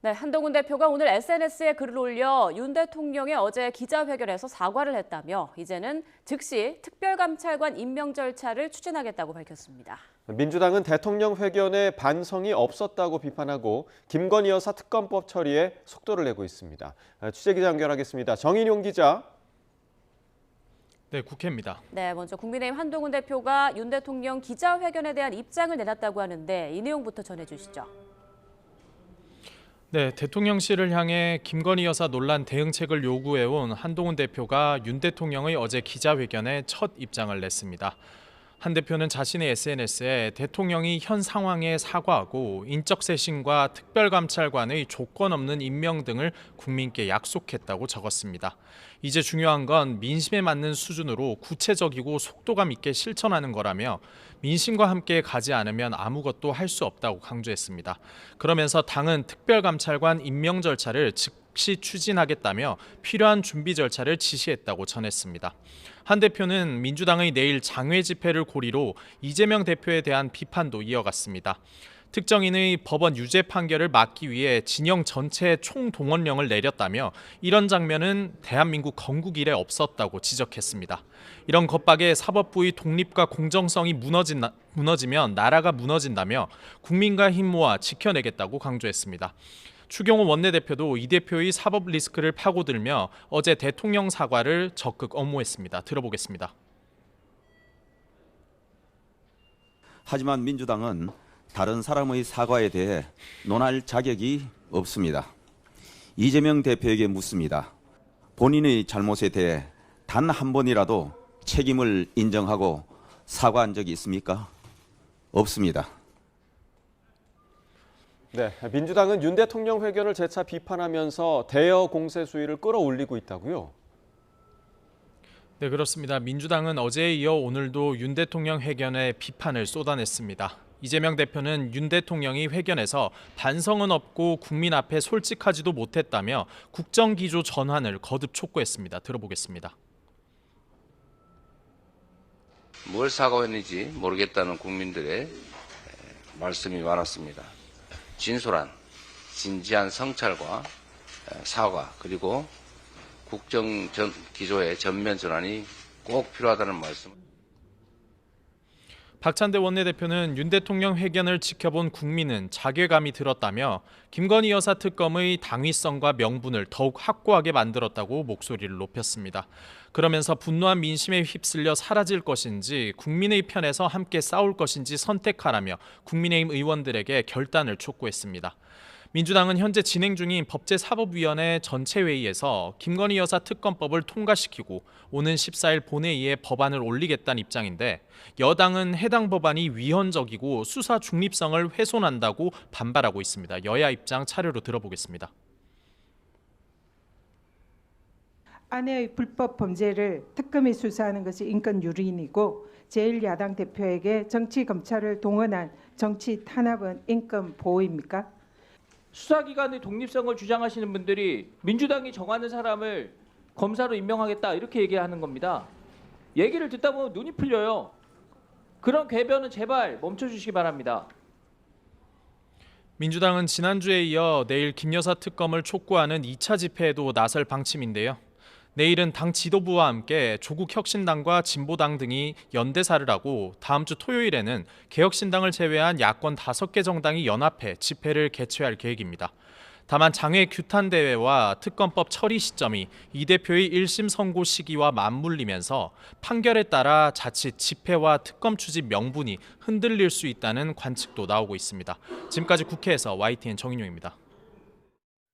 네, 한동훈 대표가 오늘 SNS에 글을 올려 윤 대통령이 어제 기자회견에서 사과를 했다며 이제는 즉시 특별감찰관 임명 절차를 추진하겠다고 밝혔습니다. 민주당은 대통령 회견에 반성이 없었다고 비판하고 김건희 여사 특검법 처리에 속도를 내고 있습니다. 취재기자 연결하겠습니다. 정인용 기자. 네, 국회입니다. 네, 먼저 국민의힘 한동훈 대표가 윤 대통령 기자회견에 대한 입장을 내놨다고 하는데 이 내용부터 전해주시죠. 네, 대통령실을 향해 김건희 여사 논란 대응책을 요구해온 한동훈 대표가 윤 대통령의 어제 기자회견에 첫 입장을 냈습니다. 한 대표는 자신의 SNS에 대통령이 현 상황에 사과하고 인적쇄신과 특별감찰관의 조건 없는 임명 등을 국민께 약속했다고 적었습니다. 이제 중요한 건 민심에 맞는 수준으로 구체적이고 속도감 있게 실천하는 거라며 민심과 함께 가지 않으면 아무것도 할 수 없다고 강조했습니다. 그러면서 당은 특별감찰관 임명 절차를 즉시 추진하겠다며 필요한 준비 절차를 지시했다고 전했습니다. 한 대표는 민주당의 내일 장외 집회를 고리로 이재명 대표에 대한 비판도 이어갔습니다. 특정인의 법원 유죄 판결을 막기 위해 진영 전체에 총동원령을 내렸다며 이런 장면은 대한민국 건국 이래 없었다고 지적했습니다. 이런 겁박에 사법부의 독립과 공정성이 무너지면 나라가 무너진다며 국민과 힘 모아 지켜내겠다고 강조했습니다. 추경호 원내대표도 이 대표의 사법 리스크를 파고들며 어제 대통령 사과를 적극 엄호했습니다. 들어보겠습니다. 하지만 민주당은 다른 사람의 사과에 대해 논할 자격이 없습니다. 이재명 대표에게 묻습니다. 본인의 잘못에 대해 단 한 번이라도 책임을 인정하고 사과한 적이 있습니까? 없습니다. 네, 민주당은 윤 대통령 회견을 재차 비판하면서 대여 공세 수위를 끌어올리고 있다고요? 네, 그렇습니다. 민주당은 어제에 이어 오늘도 윤 대통령 회견에 비판을 쏟아냈습니다. 이재명 대표는 윤 대통령이 회견에서 반성은 없고 국민 앞에 솔직하지도 못했다며 국정기조 전환을 거듭 촉구했습니다. 들어보겠습니다. 뭘 사과했는지 모르겠다는 국민들의 말씀이 많았습니다. 진솔한, 진지한 성찰과 사과 그리고 국정기조의 전면 전환이 꼭 필요하다는 말씀. 박찬대 원내대표는 윤 대통령 회견을 지켜본 국민은 자괴감이 들었다며 김건희 여사 특검의 당위성과 명분을 더욱 확고하게 만들었다고 목소리를 높였습니다. 그러면서 분노한 민심에 휩쓸려 사라질 것인지 국민의 편에서 함께 싸울 것인지 선택하라며 국민의힘 의원들에게 결단을 촉구했습니다. 민주당은 현재 진행 중인 법제사법위원회 전체회의에서 김건희 여사 특검법을 통과시키고 오는 14일 본회의에 법안을 올리겠다는 입장인데 여당은 해당 법안이 위헌적이고 수사 중립성을 훼손한다고 반발하고 있습니다. 여야 입장 차례로 들어보겠습니다. 아내의 불법 범죄를 특검이 수사하는 것이 인권 유린이고 제1야당 대표에게 정치 검찰을 동원한 정치 탄압은 인권 보호입니까? 수사기관의 독립성을 주장하시는 분들이 민주당이 정하는 사람을 검사로 임명하겠다 이렇게 얘기하는 겁니다. 얘기를 듣다 보면 눈이 풀려요. 그런 궤변은 제발 멈춰주시기 바랍니다. 민주당은 지난주에 이어 내일 김 여사 특검을 촉구하는 2차 집회에도 나설 방침인데요. 내일은 당 지도부와 함께 조국혁신당과 진보당 등이 연대사를 하고 다음 주 토요일에는 개혁신당을 제외한 야권 5개 정당이 연합해 집회를 개최할 계획입니다. 다만 장외 규탄 대회와 특검법 처리 시점이 이 대표의 1심 선고 시기와 맞물리면서 판결에 따라 자칫 집회와 특검 추진 명분이 흔들릴 수 있다는 관측도 나오고 있습니다. 지금까지 국회에서 YTN 정인용입니다.